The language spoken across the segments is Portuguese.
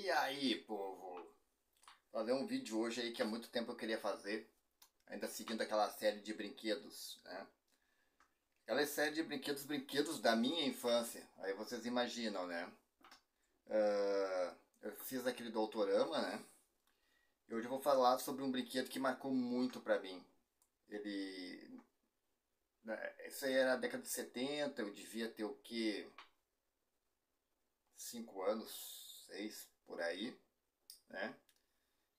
E aí, povo? Fazer um vídeo hoje aí que há muito tempo eu queria fazer, ainda seguindo aquela série de brinquedos, né? Aquela série de brinquedos da minha infância. Aí vocês imaginam, né? Eu fiz aquele Doutorama, né? E hoje eu vou falar sobre um brinquedo que marcou muito pra mim. Isso aí era a década de 70, eu devia ter o quê? 5 anos, 6 por aí, né?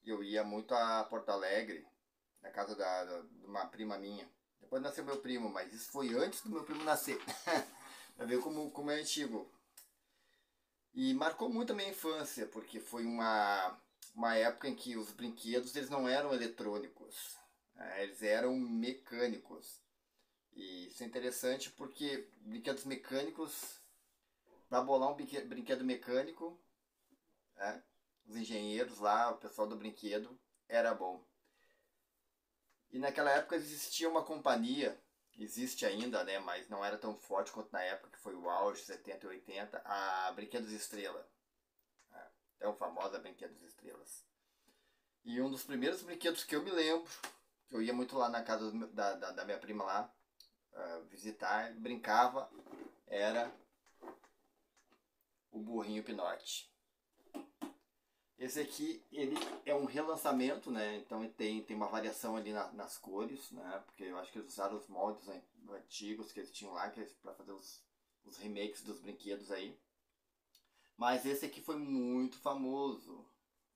E eu ia muito a Porto Alegre, na casa de uma prima minha. Depois nasceu meu primo, mas isso foi antes do meu primo nascer. Pra ver como é antigo. E marcou muito a minha infância, porque foi uma época em que os brinquedos eles não eram eletrônicos, né? Eles eram mecânicos. E isso é interessante porque brinquedos mecânicos, para bolar um brinquedo mecânico, né? Os engenheiros lá, o pessoal do brinquedo, era bom. E naquela época existia uma companhia, existe ainda, né, mas não era tão forte quanto na época que foi o auge, 70 e 80, a Brinquedos Estrela. Tão famosa Brinquedos Estrelas. E um dos primeiros brinquedos que eu me lembro, que eu ia muito lá na casa da minha prima lá, visitar, brincava, era o Burrinho Pinote. Esse aqui, ele é um relançamento, né? Então tem uma variação ali nas cores, né? Porque eu acho que eles usaram os moldes antigos que eles tinham lá para fazer os remakes dos brinquedos aí. Mas esse aqui foi muito famoso,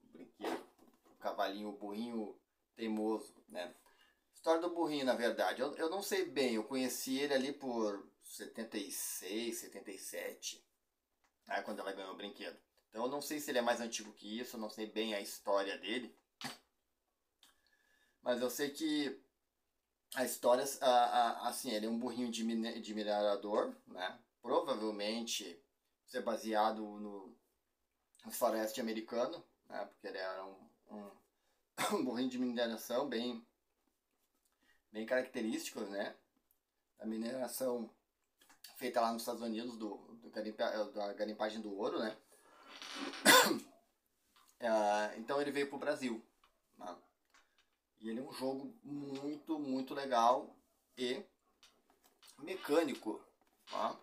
o brinquedo. O cavalinho, o burrinho teimoso, né? História do burrinho, na verdade, eu não sei bem, eu conheci ele ali por 76, 77, né? Quando ela ganhou o brinquedo. Então eu não sei se ele é mais antigo que isso, eu não sei bem a história dele. Mas eu sei que a história, assim, ele é um burrinho de minerador, né? Provavelmente isso é baseado no faroeste americano, né? Porque ele era um burrinho de mineração bem característico, né? A mineração feita lá nos Estados Unidos da garimpagem do ouro, né? Então ele veio pro Brasil, né? E ele é um jogo muito, muito legal e mecânico. Tá?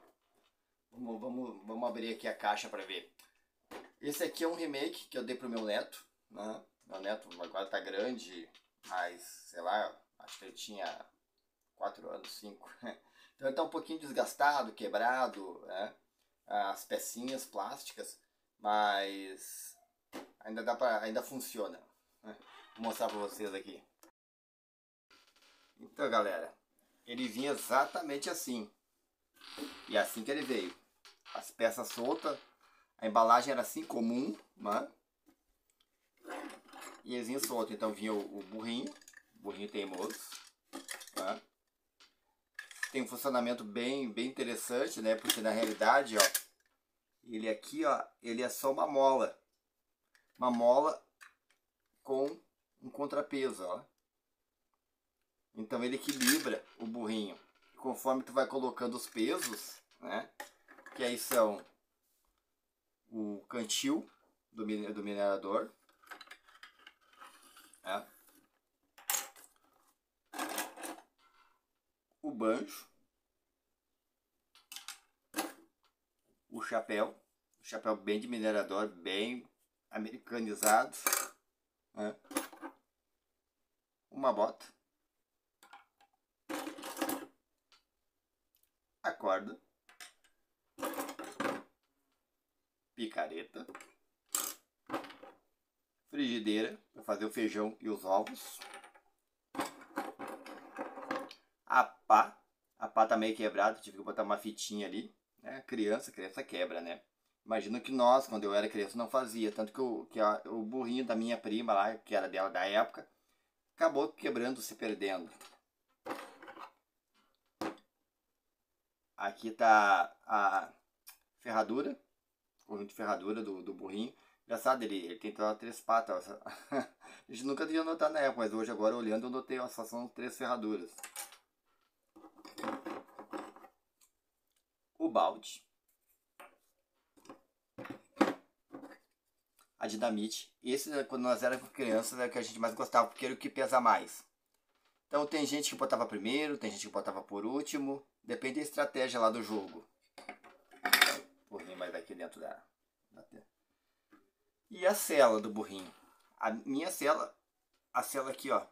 Vamos abrir aqui a caixa para ver. Esse aqui é um remake que eu dei pro meu neto. Né? Meu neto agora tá grande, mas sei lá, acho que ele tinha 4 anos, 5. Então ele tá um pouquinho desgastado, quebrado, né? As pecinhas plásticas, mas ainda funciona. Né? Vou mostrar para vocês aqui. Então, galera, ele vinha exatamente assim. E assim que ele veio. As peças soltas, a embalagem era assim comum, né? E eles vinham solto. Então vinha o burrinho teimoso, né? Tem um funcionamento bem interessante, né? Porque na realidade, ó, ele aqui, ó, ele é só uma mola com um contrapeso, ó. Então ele equilibra o burrinho. Conforme tu vai colocando os pesos, né? Que aí são o cantil do minerador, né? O banjo, o chapéu bem de minerador, bem americanizado, né? Uma bota, a corda, picareta, frigideira para fazer o feijão e os ovos, a pá tá meio quebrada, tive que botar uma fitinha ali, né? Criança quebra, né? Imagino que nós, quando eu era criança, não fazia, tanto que o burrinho da minha prima lá, que era dela da época, acabou quebrando, se perdendo. Aqui tá a ferradura, o conjunto de ferradura do burrinho. Engraçado, ele tem 3 patas. A gente nunca tinha notado na época, mas hoje agora olhando eu notei, ó, só são 3 ferraduras. O balde. a dinamite. Esse, quando nós éramos crianças, era o que a gente mais gostava, porque era o que pesa mais. Então tem gente que botava primeiro, tem gente que botava por último. Depende da estratégia lá do jogo. O burrinho mais daqui dentro da... E a cela do burrinho. A minha cela, a cela aqui, ó,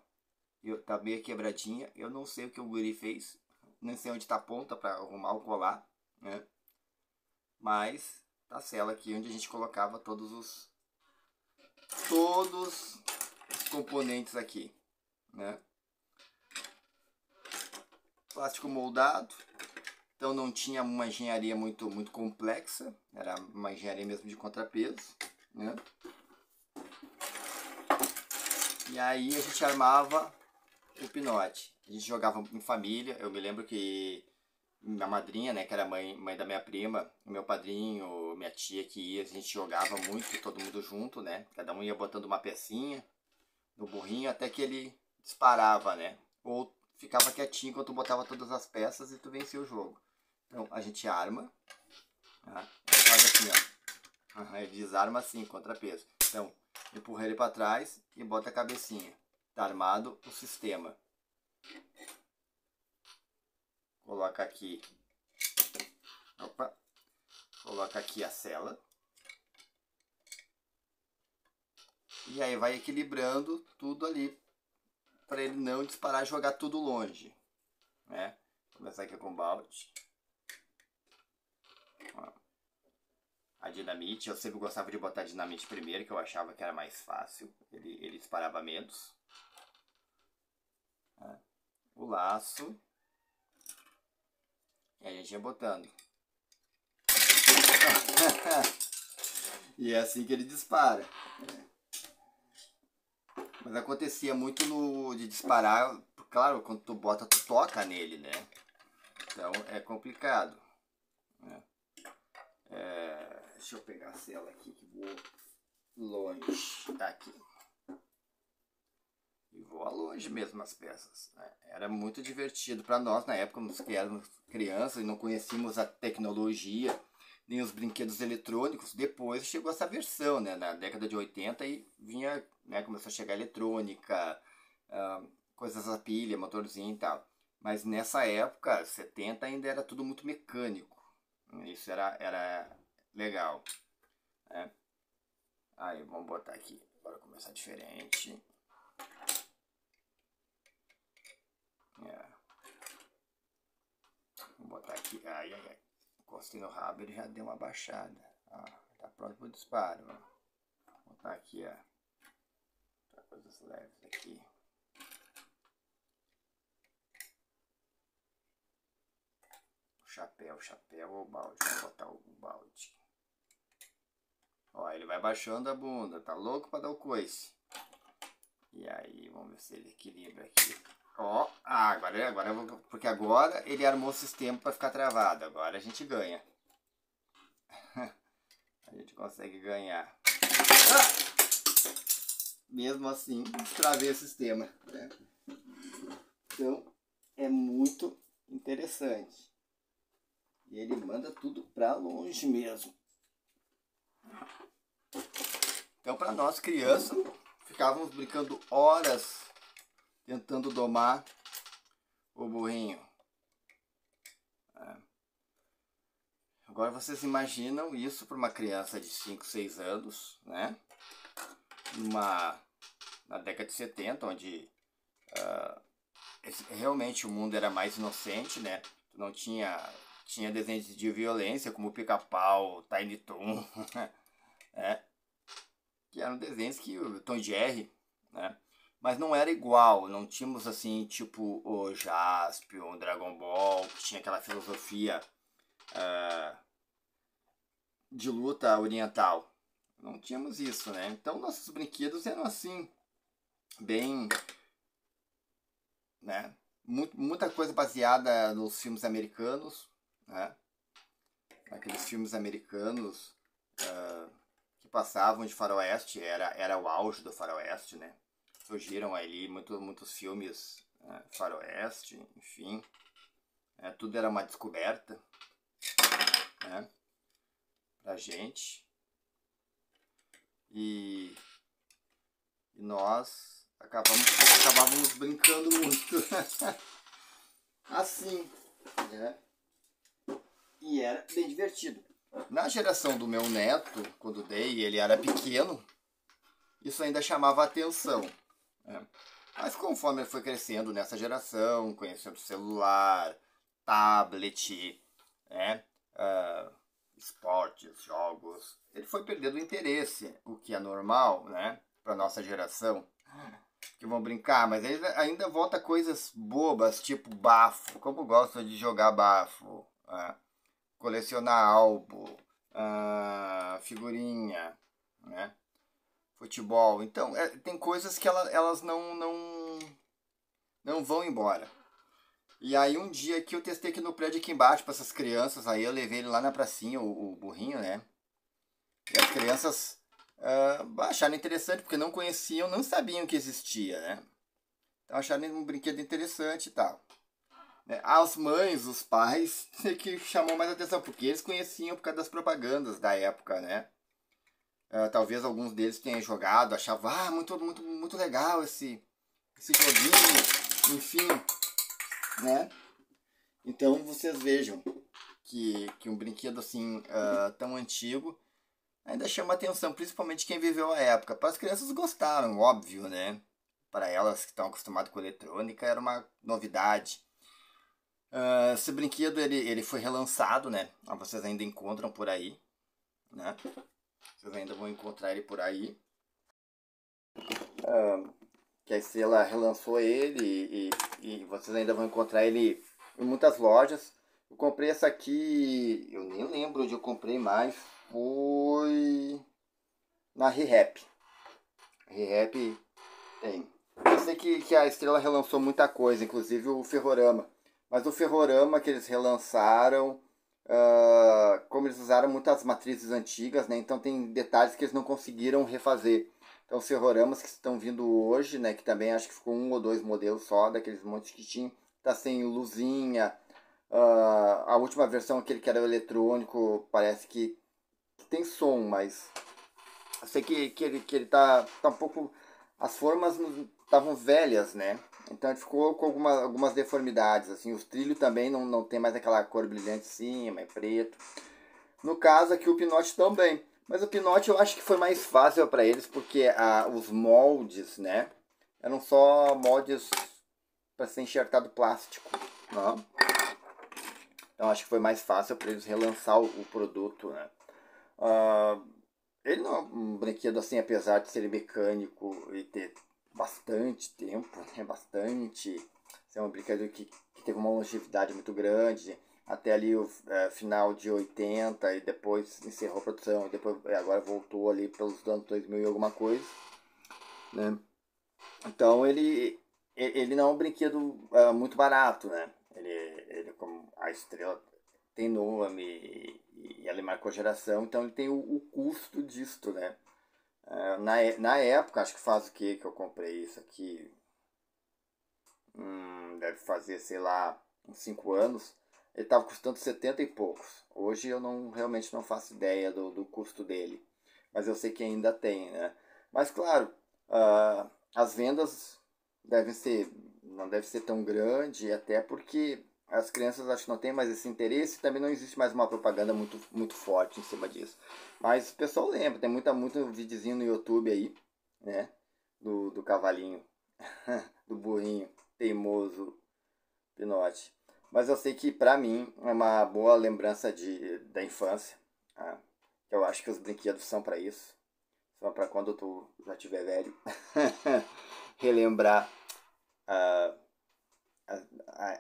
tá meio quebradinha. Eu não sei o que o guri fez. Não sei onde tá a ponta para arrumar ou colar, né? Mas tá a cela aqui onde a gente colocava todos os componentes aqui, né? Plástico moldado. Então não tinha uma engenharia muito complexa. Era uma engenharia mesmo de contrapeso, né? E aí a gente armava o pinote. A gente jogava em família. Eu me lembro que minha madrinha, né, que era mãe da minha prima, meu padrinho, minha tia que ia, a gente jogava muito, todo mundo junto, né? Cada um ia botando uma pecinha no burrinho até que ele disparava, né? Ou ficava quietinho enquanto botava todas as peças e tu vencia o jogo. Então a gente arma, tá? Faz assim, ó. Ele desarma assim, contrapeso. Então empurra ele para trás e bota a cabecinha. Tá armado o sistema. Coloca aqui. Opa. Coloca aqui a cela. E aí vai equilibrando tudo ali. Para ele não disparar e jogar tudo longe. Né? Vou começar aqui com o balde. Ó. A dinamite. Eu sempre gostava de botar a dinamite primeiro, que eu achava que era mais fácil. Ele disparava menos. O laço. E a gente ia botando. E é assim que ele dispara. Mas acontecia muito de disparar, claro, quando tu bota, tu toca nele, né? Então é complicado. Né? Deixa eu pegar a cela aqui que vou longe. Tá aqui. E voa longe mesmo as peças. Né? Era muito divertido para nós na época, que éramos crianças e não conhecíamos a tecnologia, nem os brinquedos eletrônicos. Depois chegou essa versão, né? Na década de 80 e vinha, né? Começou a chegar eletrônica, coisas a pilha, motorzinho e tal. Mas nessa época, 70, ainda era tudo muito mecânico. Isso era legal. Né? Aí, vamos botar aqui. Bora começar diferente. Vou botar aqui. Ai. Encostei no rabo, ele já deu uma baixada. Ó, tá pronto para o disparo. Ó. Vou botar aqui, ó. Coisas leves aqui. Chapéu ou balde. Vou botar o balde. Ó, ele vai baixando a bunda. Tá louco para dar o coice. E aí, vamos ver se ele equilibra aqui. Ó, agora eu vou, porque agora ele armou o sistema para ficar travado. Agora a gente ganha. A gente consegue ganhar. Mesmo assim, destravei o sistema. Né? Então, é muito interessante. E ele manda tudo para longe mesmo. Então, para nós crianças, ficávamos brincando horas tentando domar o burrinho. Agora vocês imaginam isso para uma criança de 5, 6 anos, né? Na década de 70, onde realmente o mundo era mais inocente, né? Não tinha desenhos de violência como o Pica-Pau, Tiny Toon, né? Que eram desenhos que o Tom e Jerry, né? Mas não era igual, não tínhamos assim, tipo o Jaspion, o Dragon Ball, que tinha aquela filosofia de luta oriental. Não tínhamos isso, né? Então nossos brinquedos eram assim, bem, né? Muita coisa baseada nos filmes americanos, né? Aqueles filmes americanos que passavam de faroeste, era o auge do faroeste, né? Surgiram ali muitos filmes faroeste, enfim. Tudo era uma descoberta, né? Pra gente. E nós acabávamos brincando muito. Assim, né? E era bem divertido. Na geração do meu neto, quando dei, ele era pequeno, isso ainda chamava atenção, né? Mas conforme ele foi crescendo nessa geração, conhecendo celular, tablet, né? Esportes, jogos, ele foi perdendo o interesse, o que é normal, né? Para nossa geração, que vão brincar, mas ele ainda volta coisas bobas, tipo bafo, como gosta de jogar bafo, né? Colecionar álbum, figurinha, né? Futebol. Então, tem coisas que elas não vão embora. E aí um dia que eu testei aqui no prédio aqui embaixo para essas crianças, aí eu levei ele lá na pracinha, o burrinho, né? E as crianças acharam interessante, porque não conheciam, não sabiam que existia, né? Então acharam um brinquedo interessante e tal. As mães, os pais, que chamou mais atenção, porque eles conheciam por causa das propagandas da época, né? Talvez alguns deles tenham jogado, achavam, muito legal esse joguinho, enfim, né? Então vocês vejam que um brinquedo assim tão antigo ainda chama atenção, principalmente quem viveu a época. Para as crianças gostaram, óbvio, né? Para elas que estão acostumadas com eletrônica era uma novidade. Esse brinquedo ele foi relançado, né? Vocês ainda encontram por aí, né? Vocês ainda vão encontrar ele por aí. Que a Estrela relançou ele e vocês ainda vão encontrar ele em muitas lojas. Eu comprei essa aqui, eu nem lembro onde eu comprei mais, foi na ReHap. ReHap tem. Eu sei que a Estrela relançou muita coisa, inclusive o Ferrorama. Mas o Ferrorama que eles relançaram, como eles usaram muitas matrizes antigas, né? Então tem detalhes que eles não conseguiram refazer. Então os ferroramas que estão vindo hoje, né? Que também acho que ficou 1 ou 2 modelos só, daqueles montes que tinha. Tá sem luzinha. A última versão, aquele que era o eletrônico, parece que tem som, mas eu sei que ele tá um pouco... As formas estavam velhas, né? Então ele ficou com algumas deformidades, assim. Os trilhos também não tem mais aquela cor brilhante em cima, é preto. No caso aqui o pinote também. Mas o pinote eu acho que foi mais fácil para eles, porque os moldes, né? Eram só moldes para ser enxertado plástico, né? Então acho que foi mais fácil para eles relançar o produto, né? Ele não é um brinquedo assim, apesar de ser mecânico e ter bastante tempo, né? Bastante. É um brinquedo que teve uma longevidade muito grande. Até ali o final de 80 e depois encerrou a produção. E depois agora voltou ali pelos anos 2000 e alguma coisa, né? Então ele não é um brinquedo muito barato, né? Ele como a Estrela tem nome e ela marcou geração, então ele tem o custo disto, né? Na época, acho que faz o que eu comprei isso aqui? Deve fazer, sei lá, uns 5 anos. Ele estava custando 70 e poucos. Hoje eu realmente não faço ideia do custo dele. Mas eu sei que ainda tem, né? Mas claro, as vendas não deve ser tão grande, até porque as crianças acho que não têm mais esse interesse e também não existe mais uma propaganda muito, muito forte em cima disso. Mas o pessoal lembra, tem muito videozinho no YouTube aí, né? Do cavalinho, do burrinho teimoso Pinote. Mas eu sei que pra mim é uma boa lembrança da infância. Tá? Eu acho que os brinquedos são pra isso. São pra quando tu já estiver velho. Relembrar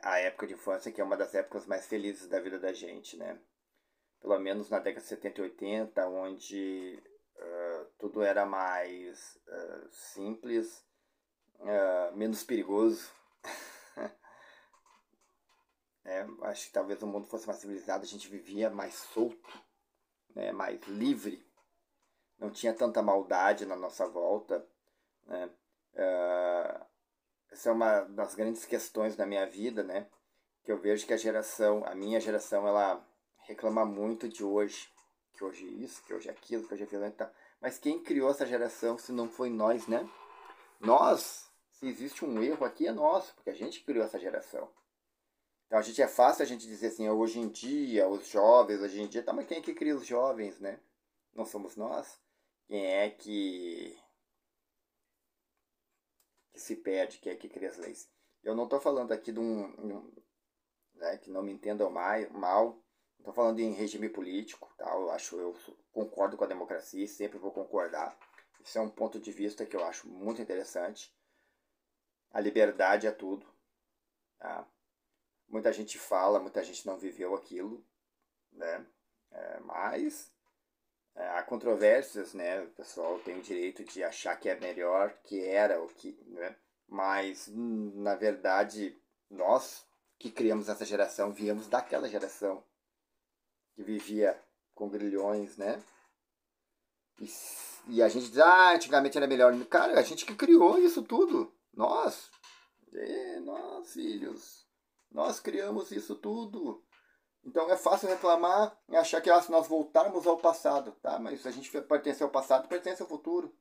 a época de infância, que é uma das épocas mais felizes da vida da gente, né? Pelo menos na década de 70 e 80, onde tudo era mais simples, menos perigoso. Acho que talvez o mundo fosse mais civilizado, a gente vivia mais solto, né? Mais livre, não tinha tanta maldade na nossa volta, né? Essa é uma das grandes questões da minha vida, né? Que eu vejo que a minha geração, ela reclama muito de hoje, que hoje isso, que hoje aquilo, que hoje é violento, Mas quem criou essa geração se não foi nós, né? Nós, se existe um erro aqui, é nosso, porque a gente criou essa geração. Então é fácil a gente dizer assim, hoje em dia, os jovens, hoje em dia, tá, mas quem é que cria os jovens, né? Não somos nós? Quem é que se perde, quem é que cria as leis? Eu não estou falando aqui de né, que não me entendam mal, estou falando em regime político, tá? Eu concordo com a democracia e sempre vou concordar. Isso é um ponto de vista que eu acho muito interessante. A liberdade é tudo, tá? Muita gente fala, muita gente não viveu aquilo, né? Mas há controvérsias, né? O pessoal tem o direito de achar que é melhor, que era o que, né? Mas na verdade nós que criamos essa geração viemos daquela geração que vivia com grilhões, né? E a gente diz, antigamente era melhor. Cara, a gente que criou isso tudo. Nós, filhos, nós criamos isso tudo. Então é fácil reclamar e achar que se nós voltarmos ao passado, tá? Mas se a gente pertence ao passado, pertence ao futuro.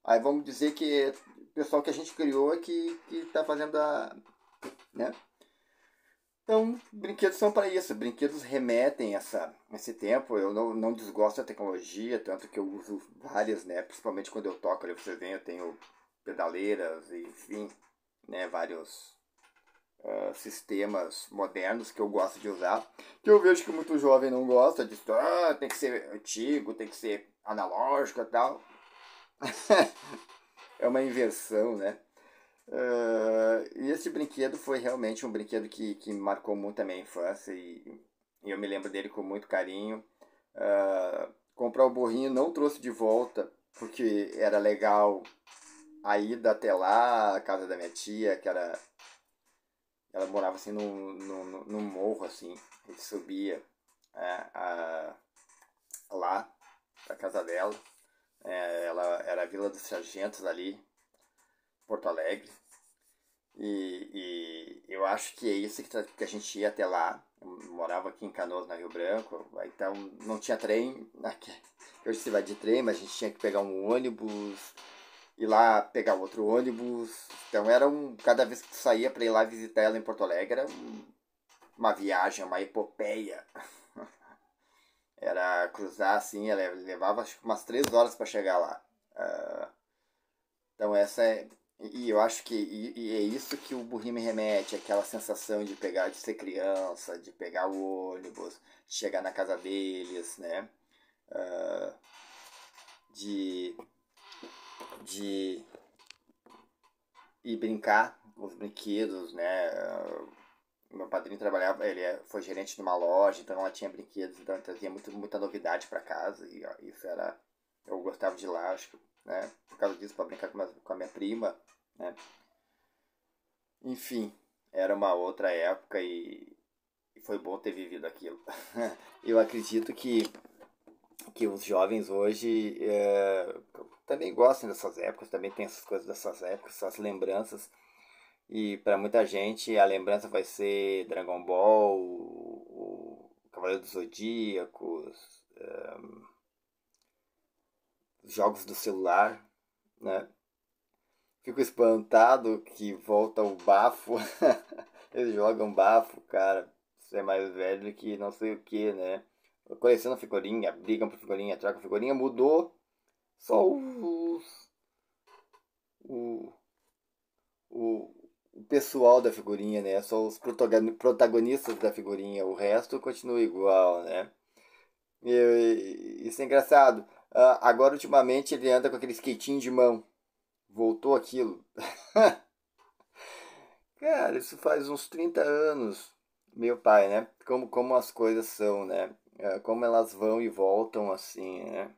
Aí vamos dizer que o pessoal que a gente criou é que tá fazendo né? Então, brinquedos são para isso. Brinquedos remetem esse tempo. Eu não desgosto da tecnologia, tanto que eu uso várias, né? Principalmente quando eu toco, ali vocês veem, eu tenho pedaleiras, enfim, né? Vários sistemas modernos que eu gosto de usar. Que eu vejo que muito jovem não gosta disso. Tem que ser antigo, tem que ser analógico e tal. É uma inversão, né? E esse brinquedo foi realmente um brinquedo que marcou muito a minha infância e eu me lembro dele com muito carinho. Comprar o burrinho não trouxe de volta, porque era legal a ida até lá, a casa da minha tia, ela morava assim num morro, assim, a gente subia lá pra casa dela. Ela era a Vila dos Sargentos ali, Porto Alegre. E eu acho que é isso que a gente ia até lá. Eu morava aqui em Canoas, na Rio Branco, então não tinha trem. Hoje você vai de trem, mas a gente tinha que pegar um ônibus, ir lá pegar outro ônibus. Então cada vez que tu saía para ir lá visitar ela em Porto Alegre, era uma viagem, uma epopeia. Era cruzar assim, ela levava acho que umas 3 horas para chegar lá. Então essa é. E eu acho que é isso que o burrinho me remete, aquela sensação de pegar, de ser criança, de pegar o ônibus, de chegar na casa deles, né? De, de ir brincar com os brinquedos, né? Meu padrinho trabalhava, foi gerente de uma loja, então ela tinha brinquedos, então trazia muita novidade para casa e ó, isso era, eu gostava de ir lá, acho que, né? Por causa disso, para brincar com a minha prima, né? Enfim, era uma outra época e foi bom ter vivido aquilo. Eu acredito que os jovens hoje também gostam dessas épocas, também tem essas coisas dessas épocas, essas lembranças. E para muita gente a lembrança vai ser Dragon Ball, o Cavaleiro dos Zodíacos, os jogos do celular, né? Fico espantado que volta o bafo. Eles jogam bafo, cara. Você é mais velho que não sei o que, né? Colecionam figurinha, brigam por figurinha, trocam figurinha. Mudou só o, o, o pessoal da figurinha, né? Só os protagonistas da figurinha. O resto continua igual, né? Isso é engraçado. Agora, ultimamente, ele anda com aquele skatinho de mão. Voltou aquilo. Cara, isso faz uns 30 anos. Meu pai, né? Como as coisas são, né? Como elas vão e voltam assim, né?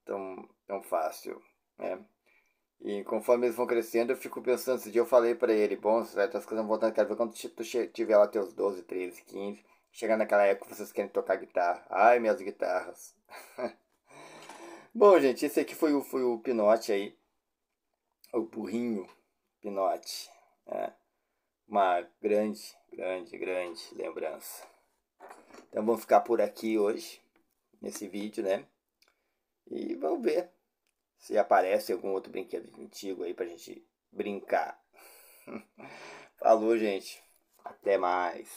Tão fácil, né? E conforme eles vão crescendo, eu fico pensando, esse dia eu falei pra ele, bom, certas coisas vão voltando, quero ver quando tu tiver lá teus 12, 13, 15, chegar naquela época vocês querem tocar guitarra. Ai, minhas guitarras. Bom, gente, esse aqui foi o Pinote aí, o burrinho Pinote, né? Uma grande lembrança. Então vamos ficar por aqui hoje, nesse vídeo, né? E vamos ver se aparece algum outro brinquedo antigo aí pra gente brincar. Falou, gente. Até mais.